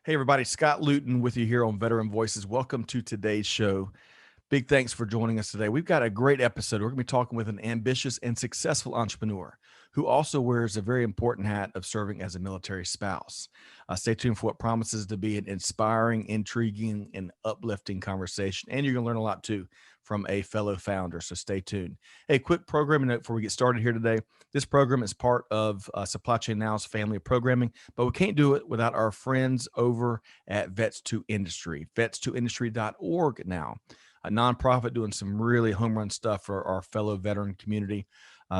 Hey, everybody, Scott Luton with you here on Veteran Voices. Welcome to today's show. Big thanks for joining us today. We've got a great episode. We're going to be talking with an ambitious and successful entrepreneur who also wears a very important hat of serving as a military spouse. Stay tuned for what promises to be an inspiring, intriguing, and uplifting conversation. And you're going to learn a lot too from a fellow founder. So stay tuned. Hey, quick programming note before we get started here today. This program is part of Supply Chain Now's family of programming, but we can't do it without our friends over at Vets to Industry, vets2industry.org now, a nonprofit doing some really home run stuff for our fellow veteran community.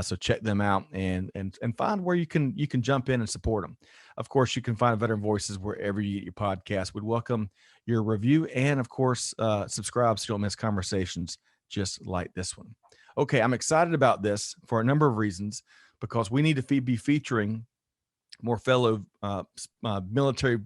So check them out and find where you can jump in and support them. Of course, you can find Veteran Voices wherever you get your podcast. We'd welcome your review and, of course, subscribe so you don't miss conversations just like this one. Okay, I'm excited about this for a number of reasons because we need to be featuring more fellow military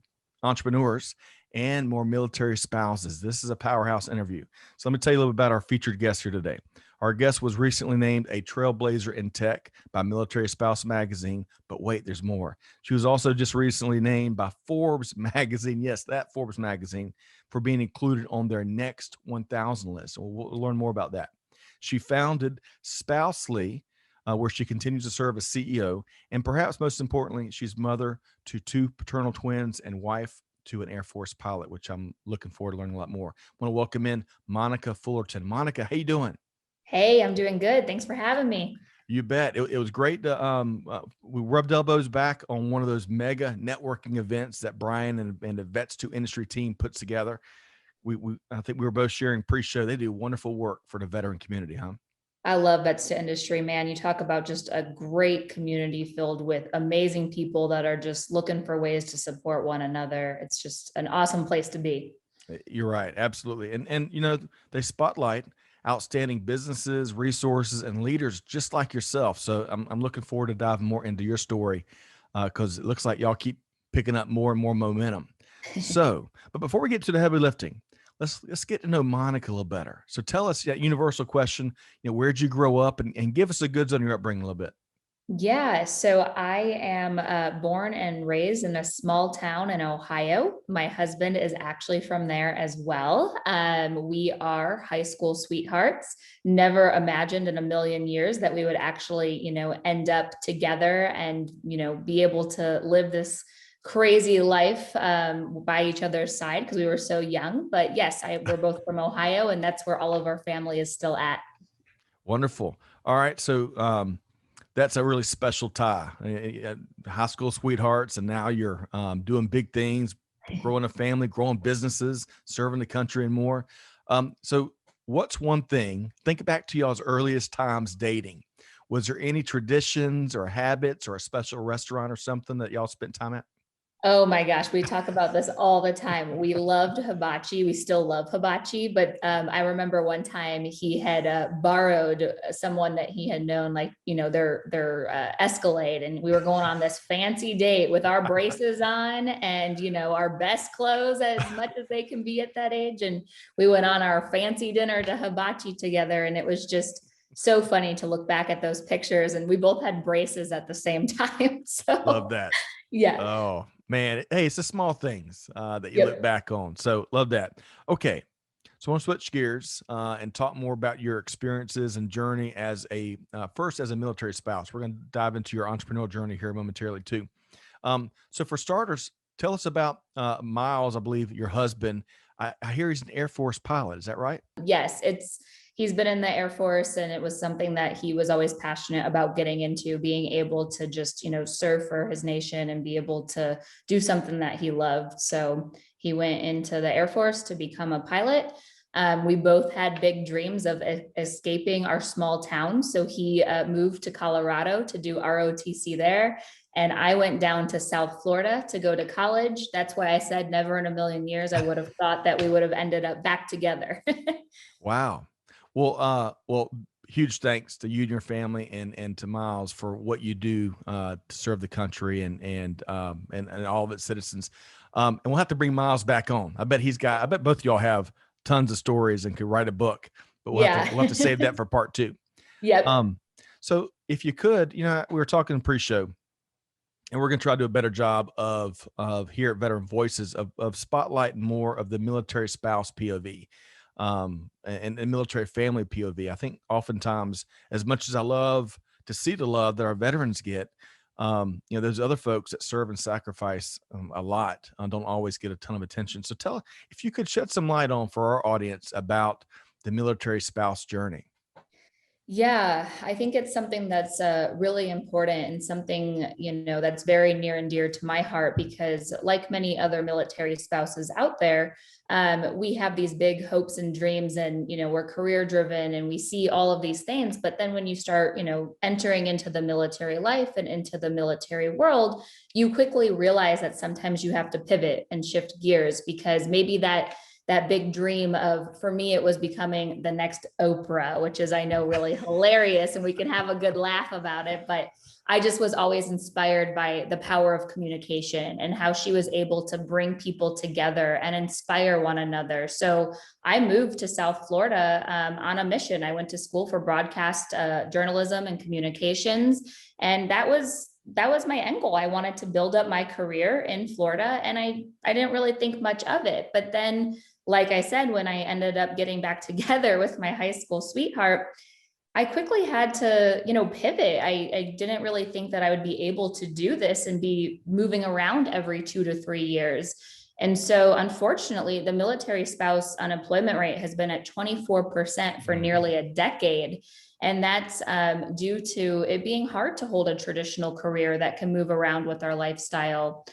entrepreneurs and more military spouses. This is a powerhouse interview. So let me tell you a little bit about our featured guest here today. Our guest was recently named a trailblazer in tech by Military Spouse magazine, but wait, there's more. She was also just recently named by Forbes magazine, yes, that Forbes magazine, for being included on their next 1,000 list. We'll learn more about that. She founded Spousely, where she continues to serve as CEO. And perhaps most importantly, she's mother to two paternal twins and wife to an Air Force pilot, which I'm looking forward to learning a lot more. I want to welcome in Monica Fullerton. Monica, how you doing? Hey, I'm doing good. Thanks for having me. You bet. It was great to we rubbed elbows back on one of those mega networking events that Brian and the Vets to Industry team puts together. We I think we were both sharing pre-show. They do wonderful work for the veteran community, huh? I love Vets to Industry, man. You talk about just a great community filled with amazing people that are just looking for ways to support one another. It's just an awesome place to be. You're right, absolutely. And they spotlight outstanding businesses, resources, and leaders just like yourself. So I'm looking forward to diving more into your story because it looks like y'all keep picking up more and more momentum. So, but before we get to the heavy lifting, let's get to know Monica a little better. So tell us that universal question, where'd you grow up and give us the goods on your upbringing a little bit. Yeah, so I am born and raised in a small town in Ohio. My husband is actually from there as well. We are high school sweethearts. Never imagined in a million years that we would actually, end up together and, be able to live this crazy life by each other's side because we were so young. But yes, we're both from Ohio, and that's where all of our family is still at. Wonderful. All right. So that's a really special tie. High school sweethearts, and now you're doing big things, growing a family, growing businesses, serving the country, and more. So, what's one thing? Think back to y'all's earliest times dating. Was there any traditions or habits or a special restaurant or something that y'all spent time at? Oh my gosh, we talk about this all the time. We loved hibachi. We still love hibachi, but I remember one time he had borrowed someone that he had known, like their Escalade, and we were going on this fancy date with our braces on and our best clothes as much as they can be at that age, and we went on our fancy dinner to hibachi together, and it was just so funny to look back at those pictures, and we both had braces at the same time. Love So that. yeah. Oh man, hey, it's the small things that you look Yep. back on. So love that. Okay, so I want to switch gears and talk more about your experiences and journey as a first as a military spouse. We're going to dive into your entrepreneurial journey here momentarily too. So for starters, tell us about Miles. I believe your husband. I hear he's an Air Force pilot. Is that right? Yes, he's been in the Air Force, and it was something that he was always passionate about getting into, being able to just, serve for his nation and be able to do something that he loved. So he went into the Air Force to become a pilot. We both had big dreams of escaping our small town. So he moved to Colorado to do ROTC there. And I went down to South Florida to go to college. That's why I said never in a million years I would have thought that we would have ended up back together. Wow. Well, huge thanks to you and your family and to Miles for what you do to serve the country and all of its citizens. And we'll have to bring Miles back on. I bet both of y'all have tons of stories and could write a book, but Yeah. we'll have to save that for part two. Yep. Um, so if you could, we were talking pre-show and we're going to try to do a better job of here at Veteran Voices of spotlighting more of the military spouse POV, and military family POV. I think oftentimes, as much as I love to see the love that our veterans get, there's other folks that serve and sacrifice a lot, don't always get a ton of attention. So tell, if you could shed some light on for our audience about the military spouse journey. Yeah, I think it's something that's really important and something, that's very near and dear to my heart because, like many other military spouses out there, we have these big hopes and dreams and, we're career driven and we see all of these things. But then when you start, entering into the military life and into the military world, you quickly realize that sometimes you have to pivot and shift gears because maybe that big dream of, for me, it was becoming the next Oprah, which is, I know, really hilarious and we can have a good laugh about it. But I just was always inspired by the power of communication and how she was able to bring people together and inspire one another. So I moved to South Florida on a mission. I went to school for broadcast journalism and communications. And that was my end goal. I wanted to build up my career in Florida and I didn't really think much of it. But then, like I said, when I ended up getting back together with my high school sweetheart, I quickly had to, pivot. I didn't really think that I would be able to do this and be moving around every 2 to 3 years. And so unfortunately, the military spouse unemployment rate has been at 24% for nearly a decade. And that's due to it being hard to hold a traditional career that can move around with our lifestyle.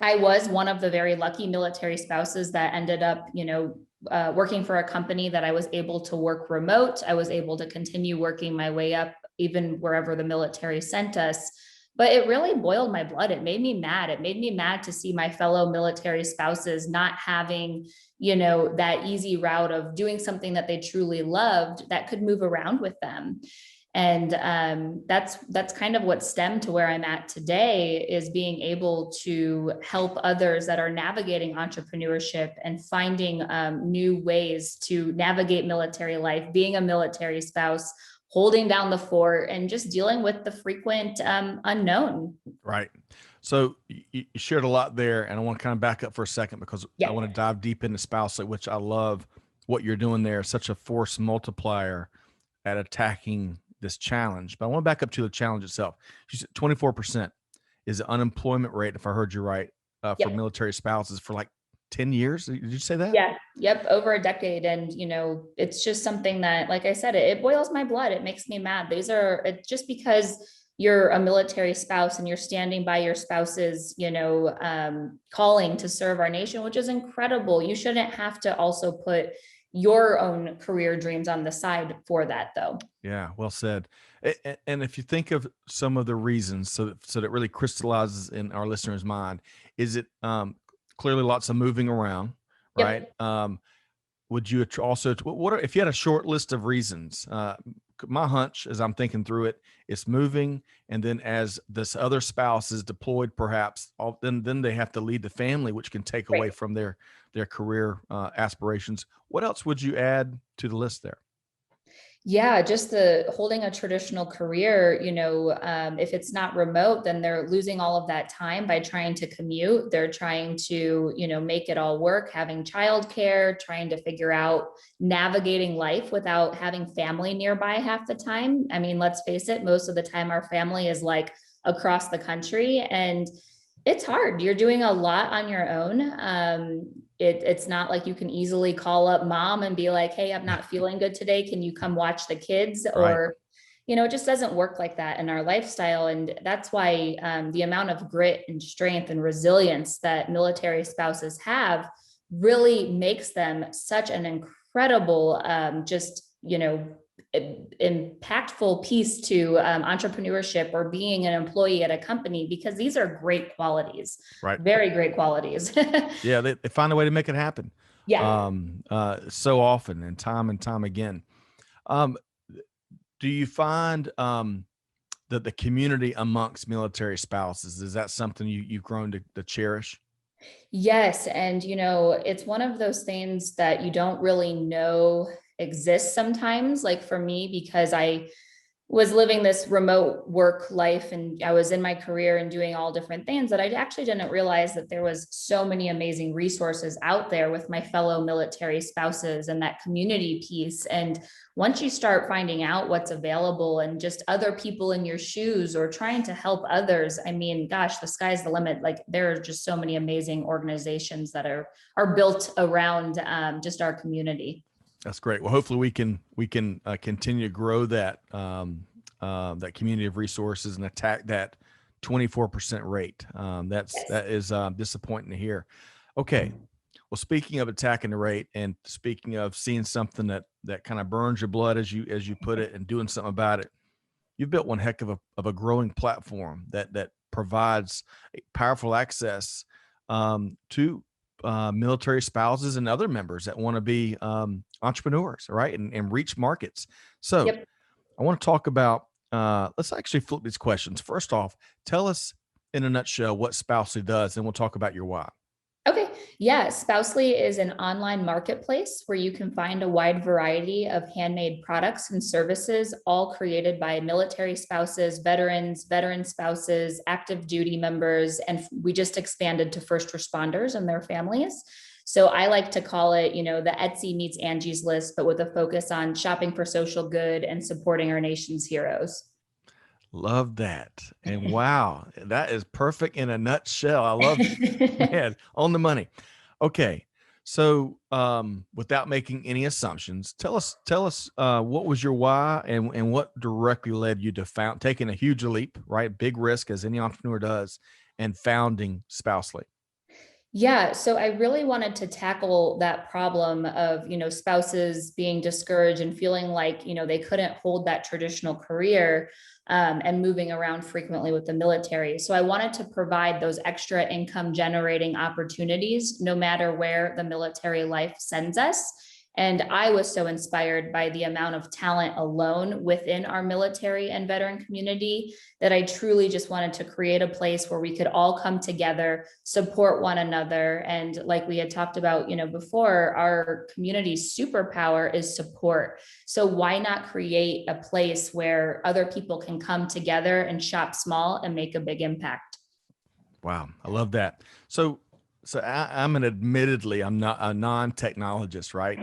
I was one of the very lucky military spouses that ended up, working for a company that I was able to work remote. I was able to continue working my way up, even wherever the military sent us. But it really boiled my blood. It made me mad. It made me mad to see my fellow military spouses not having, that easy route of doing something that they truly loved that could move around with them. And that's kind of what stemmed to where I'm at today, is being able to help others that are navigating entrepreneurship and finding new ways to navigate military life, being a military spouse, holding down the fort, and just dealing with the frequent unknown. Right. So you shared a lot there, and I want to kind of back up for a second because I want to dive deep into spousely, which I love what you're doing there. Such a force multiplier at attacking this challenge. But I want to back up to the challenge itself. You said 24% is the unemployment rate, if I heard you right, for military spouses for like 10 years. Did you say that? Yeah. Yep. Over a decade. And, it's just something that, like I said, it boils my blood. It makes me mad. It's just because you're a military spouse and you're standing by your spouse's, calling to serve our nation, which is incredible. You shouldn't have to also put your own career dreams on the side for that, though. Yeah, well said. And if you think of some of the reasons, so that really crystallizes in our listeners' mind, is it clearly lots of moving around, right? Yep. Would you also, if you had a short list of reasons? My hunch, as I'm thinking through it, it's moving, and then as this other spouse is deployed, perhaps then they have to lead the family, which can take away from their career aspirations. What else would you add to the list there? Yeah, just the holding a traditional career, if it's not remote, then they're losing all of that time by trying to commute. They're trying to, make it all work, having childcare, trying to figure out navigating life without having family nearby half the time. I mean, let's face it, most of the time our family is like across the country, and it's hard. You're doing a lot on your own. It's not like you can easily call up mom and be like, hey, I'm not feeling good today. Can you come watch the kids? Right. Or, it just doesn't work like that in our lifestyle. And that's why the amount of grit and strength and resilience that military spouses have really makes them such an incredible, impactful piece to entrepreneurship or being an employee at a company, because these are great qualities, Right. very great qualities. Yeah, they find a way to make it happen. Yeah. So often and time again. Do you find that the community amongst military spouses, is that something you've grown to cherish? Yes. And, it's one of those things that you don't really know exists sometimes. Like for me, because was living this remote work life, and I was in my career and doing all different things, that I actually didn't realize that there was so many amazing resources out there with my fellow military spouses and that community piece. And once you start finding out what's available and just other people in your shoes or trying to help others, I mean, gosh, the sky's the limit. Like, there are just so many amazing organizations that are built around just our community. That's great. Well, hopefully we can continue to grow that that community of resources and attack that 24% rate. That is disappointing to hear. Okay. Well, speaking of attacking the rate, and speaking of seeing something that kind of burns your blood, as you put it, and doing something about it, you've built one heck of a growing platform that provides powerful access to military spouses and other members that want to be entrepreneurs, right? And reach markets. So Yep. I want to talk about, let's actually flip these questions. First off, tell us in a nutshell what Spousely does, and we'll talk about your why. Okay. Yeah. Spousely is an online marketplace where you can find a wide variety of handmade products and services, all created by military spouses, veteran spouses, active duty members, and we just expanded to first responders and their families. So I like to call it, the Etsy meets Angie's List, but with a focus on shopping for social good and supporting our nation's heroes. Love that. And wow, that is perfect in a nutshell. I love it. Man, on the money. Okay. So, without making any assumptions, tell us what was your why, and what directly led you to taking a huge leap, right? Big risk, as any entrepreneur does, and founding Spousely. Yeah, so I really wanted to tackle that problem of, spouses being discouraged and feeling like, they couldn't hold that traditional career, and moving around frequently with the military. So I wanted to provide those extra income generating opportunities, no matter where the military life sends us. And I was so inspired by the amount of talent alone within our military and veteran community that I truly just wanted to create a place where we could all come together, support one another. And like we had talked about, before, our community's superpower is support. So why not create a place where other people can come together and shop small and make a big impact? Wow, I love that. So, admittedly, I'm not a non-technologist, right?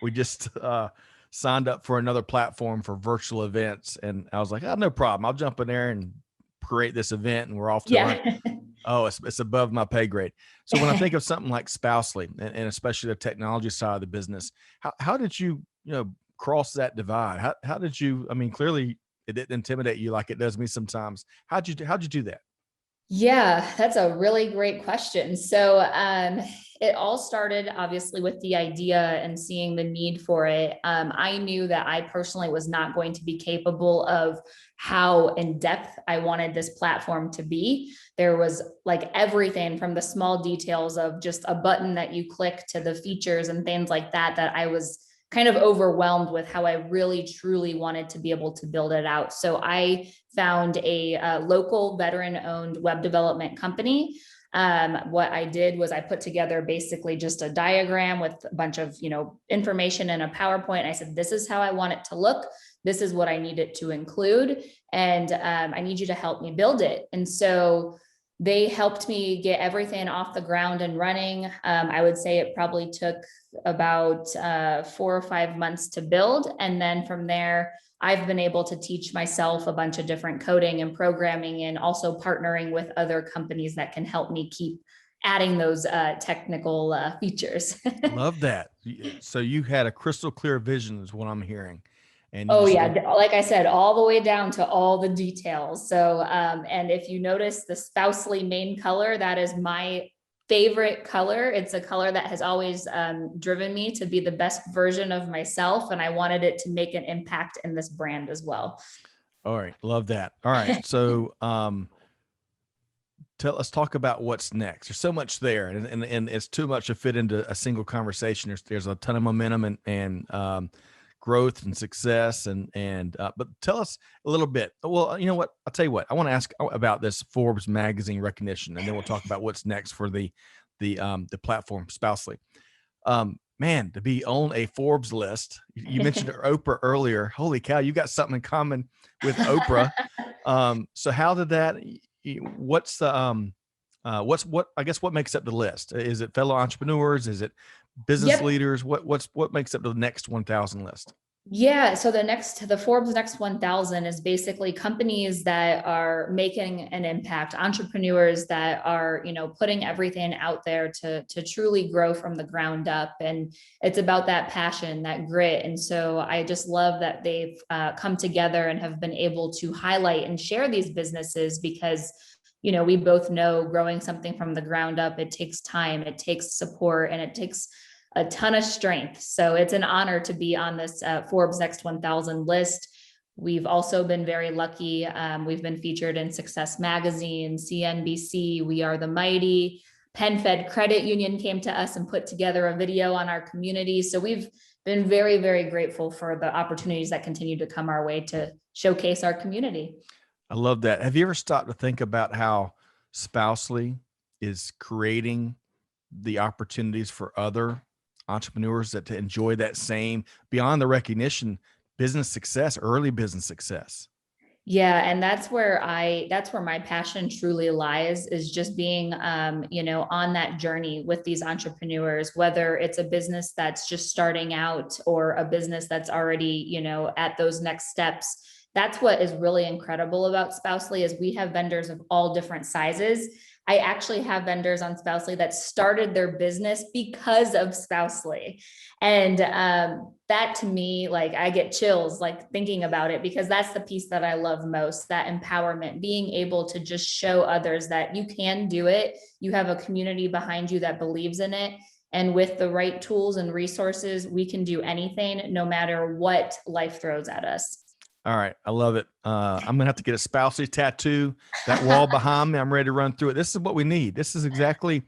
We just signed up for another platform for virtual events, and I was like, oh, no problem. I'll jump in there and create this event, and we're off to run. Yeah. Oh, it's above my pay grade. So when I think of something like Spousely, and especially the technology side of the business, how did you cross that divide? How did you? I mean, clearly it didn't intimidate you like it does me sometimes. How'd you do that? Yeah, that's a really great question. So, it all started obviously with the idea and seeing the need for it. I knew that I personally was not going to be capable of how in depth I wanted this platform to be. There was like everything from the small details of just a button that you click to the features and things like that, that I was kind of overwhelmed with how I really truly wanted to be able to build it out. So I found a local veteran owned web development company. What I did was I put together basically just a diagram with a bunch of, information in a PowerPoint. I said, this is how I want it to look. This is what I need it to include. And I need you to help me build it. And so they helped me get everything off the ground and running. I would say it probably took about 4 or 5 months to build. And then from there, I've been able to teach myself a bunch of different coding and programming, and also partnering with other companies that can help me keep adding those technical features. Love that. So you had a crystal clear vision, is what I'm hearing, and you Oh just yeah, went. like I said, all the way down to all the details. So, and if you notice the spousely main color, that is my favorite color. It's a color that has always driven me to be the best version of myself, and I wanted it to make an impact in this brand as well. All right, love that. All right, so let's talk about what's next. There's so much there, and it's too much to fit into a single conversation. There's a ton of momentum and growth and success, but tell us a little bit. Well, you know what? I'll tell you what. I want to ask about this Forbes magazine recognition, and then we'll talk about what's next for the platform Spousely. man, to be on a Forbes list. You mentioned Oprah earlier. Holy cow, you got something in common with Oprah. So how did that? What's the what I guess what makes up the list? Is it fellow entrepreneurs? Is it business Yep. leaders? What makes up the next 1,000 list? Yeah, so the Forbes Next 1000 is basically companies that are making an impact, entrepreneurs that are, putting everything out there to truly grow from the ground up. And it's about that passion, that grit. And so I just love that they've come together and have been able to highlight and share these businesses because we both know growing something from the ground up, it takes time, it takes support, and it takes a ton of strength. So it's an honor to be on this Forbes Next 1000 list. We've also been very lucky. We've been featured in Success Magazine, CNBC, We Are the Mighty. PenFed Credit Union came to us and put together a video on our community. So we've been very, very grateful for the opportunities that continue to come our way to showcase our community. I love that. Have you ever stopped to think about how Spousely is creating the opportunities for other entrepreneurs that to enjoy that same beyond the recognition, business success, early business success? Yeah, and that's where my passion truly lies, is just being on that journey with these entrepreneurs, whether it's a business that's just starting out or a business that's already, at those next steps. That's what is really incredible about Spousely is we have vendors of all different sizes. I actually have vendors on Spousely that started their business because of Spousely. And that to me, like I get chills like thinking about it, because that's the piece that I love most, that empowerment, being able to just show others that you can do it. You have a community behind you that believes in it. And with the right tools and resources, we can do anything, no matter what life throws at us. All right. I love it. I'm gonna have to get a Spousely tattoo. That wall behind me, I'm ready to run through it. This is what we need. This is exactly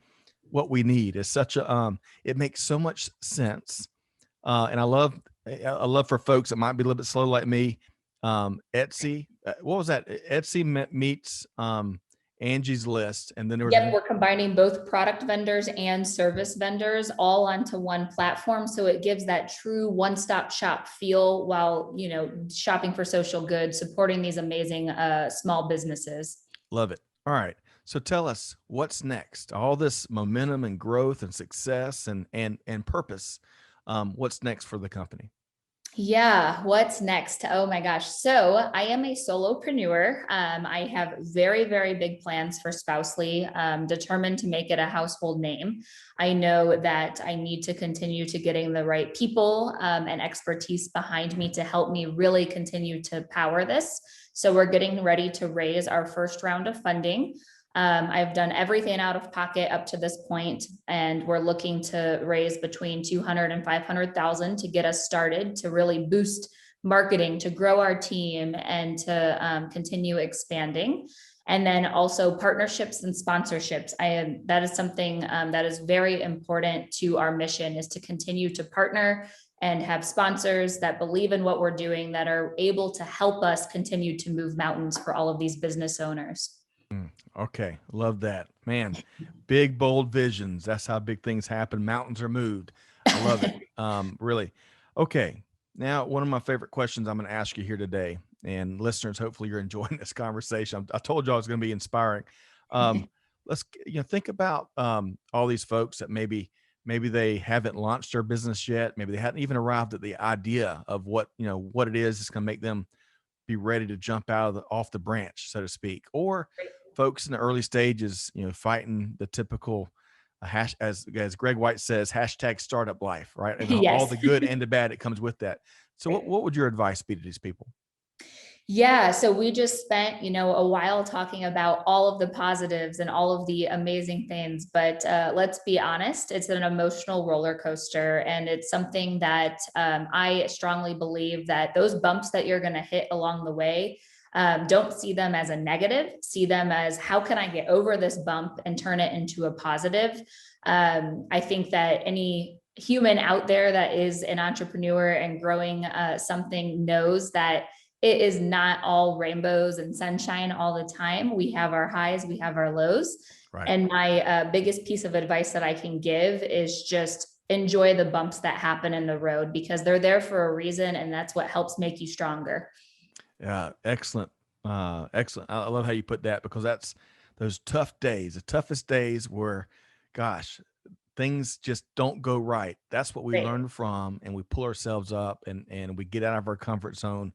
what we need. It's such a it makes so much sense. And I love for folks that might be a little bit slow like me. Etsy, what was that? Etsy meets Angie's List, and then there was Yep, we're combining both product vendors and service vendors all onto one platform. So it gives that true one-stop shop feel while, shopping for social goods, supporting these amazing small businesses. love it. All right, so tell us what's next. All this momentum and growth and success and purpose. What's next for the company? Yeah, what's next? Oh my gosh. So I am a solopreneur. I have very, very big plans for Spousely, determined to make it a household name. I know that I need to continue to getting the right people and expertise behind me to help me really continue to power this. So we're getting ready to raise our first round of funding. I've done everything out of pocket up to this point, and we're looking to raise between 200 and 500,000 to get us started, to really boost marketing, to grow our team, and to continue expanding. And then also partnerships and sponsorships. That is something that is very important to our mission, is to continue to partner and have sponsors that believe in what we're doing, that are able to help us continue to move mountains for all of these business owners. Okay, love that. Man, big, bold visions. That's how big things happen. Mountains are moved. I love it. Really. Okay. Now, one of my favorite questions I'm going to ask you here today, and listeners, hopefully you're enjoying this conversation. I told you I was going to be inspiring. Let's think about all these folks that maybe they haven't launched their business yet. Maybe they hadn't even arrived at the idea of what it is that's going to make them be ready to jump off the branch, so to speak, or folks in the early stages, fighting the typical as Greg White says, hashtag startup life, right? And all Yes. the good and the bad that comes with that. So what would your advice be to these people? Yeah, so we just spent, a while talking about all of the positives and all of the amazing things, but let's be honest, it's an emotional roller coaster, and it's something that I strongly believe that those bumps that you're going to hit along the way, don't see them as a negative, see them as, how can I get over this bump and turn it into a positive? I think that any human out there that is an entrepreneur and growing something knows that it is not all rainbows and sunshine all the time. We have our highs, we have our lows. Right. And my biggest piece of advice that I can give is just enjoy the bumps that happen in the road, because they're there for a reason, and that's what helps make you stronger. Yeah, excellent. Excellent. I love how you put that, because that's those tough days, the toughest days where, gosh, things just don't go right. That's what we Right. learn from, and we pull ourselves up, and we get out of our comfort zone.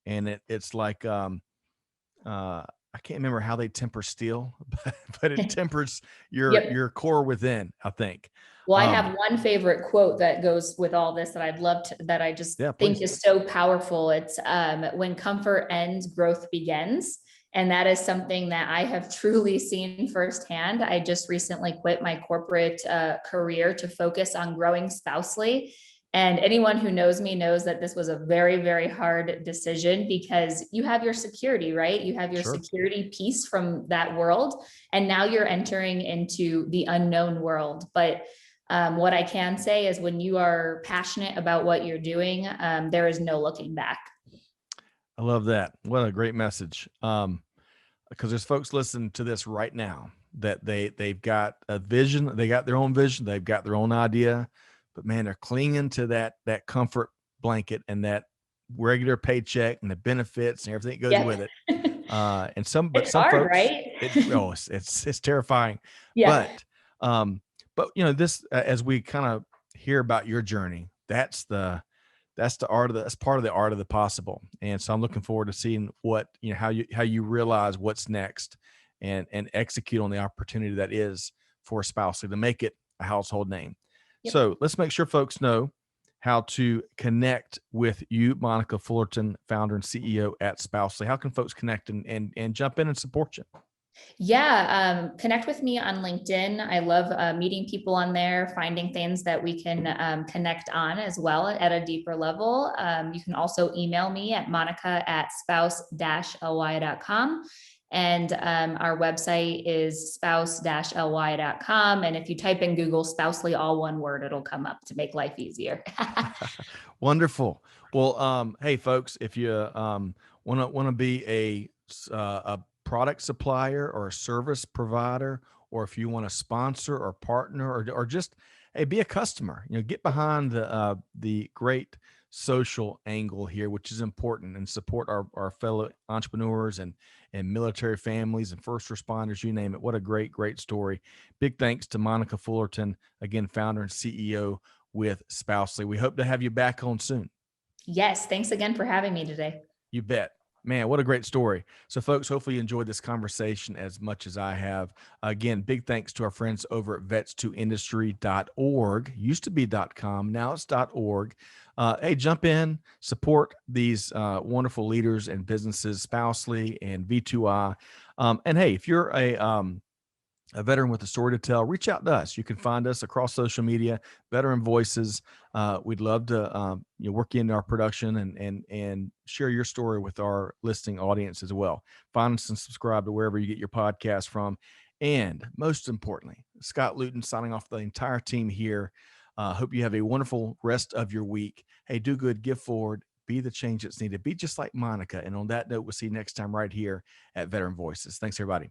And it's like, I can't remember how they temper steel, but it tempers Yep. your core within, I think. Well, I Um, have one favorite quote that goes with all this that I'd love to, that I just yeah, think please. is so powerful. It's when comfort ends, growth begins. And that is something that I have truly seen firsthand. I just recently quit my corporate career to focus on growing spousely. And anyone who knows me knows that this was a very, very hard decision, because you have your security, right? You have your Sure. security piece from that world. And now you're entering into the unknown world. But what I can say is, when you are passionate about what you're doing, there is no looking back. I love that. What a great message. Because there's folks listening to this right now that they've got a vision, they got their own vision, they've got their own idea, but man, they're clinging to that comfort blanket and that regular paycheck and the benefits and everything that goes Yeah. with it. And some, but It's some hard, folks, right? it's terrifying. Yeah. But but this as we kind of hear about your journey, that's the art of that's part of the art of the possible. And so I'm looking forward to seeing what how you realize what's next, and execute on the opportunity that is for Spousely to make it a household name. Yep. So let's make sure folks know how to connect with you, Monica Fullerton, founder and CEO at Spousely. How can folks connect and jump in and support you? Yeah, connect with me on LinkedIn. I love meeting people on there, finding things that we can connect on as well at a deeper level. You can also email me at monica@spouse-ly.com. And our website is spouse-ly.com. And if you type in Google Spousely, all one word, it'll come up to make life easier. Wonderful. Well, hey folks, if you want to be a product supplier or a service provider, or if you want to sponsor or partner, or just, hey, be a customer, get behind the great social angle here, which is important, and support our fellow entrepreneurs and military families and first responders, you name it. What a great story. Big thanks to Monica Fullerton, again, founder and CEO with Spousely. We hope to have you back on soon. Yes, thanks again for having me today. You bet. Man, what a great story. So, folks, hopefully you enjoyed this conversation as much as I have. Again, big thanks to our friends over at vets2industry.org. Used to be .com, now it's .org. Hey, jump in, support these wonderful leaders and businesses, Spousely and V2I. And hey, if you're a veteran with a story to tell, reach out to us. You can find us across social media, Veteran Voices. We'd love to work you into our production and share your story with our listening audience as well. Find us and subscribe to wherever you get your podcast from. And most importantly, Scott Luton signing off the entire team here. Hope you have a wonderful rest of your week. Hey, do good, give forward, be the change that's needed. Be just like Monica. And on that note, we'll see you next time right here at Veteran Voices. Thanks, everybody.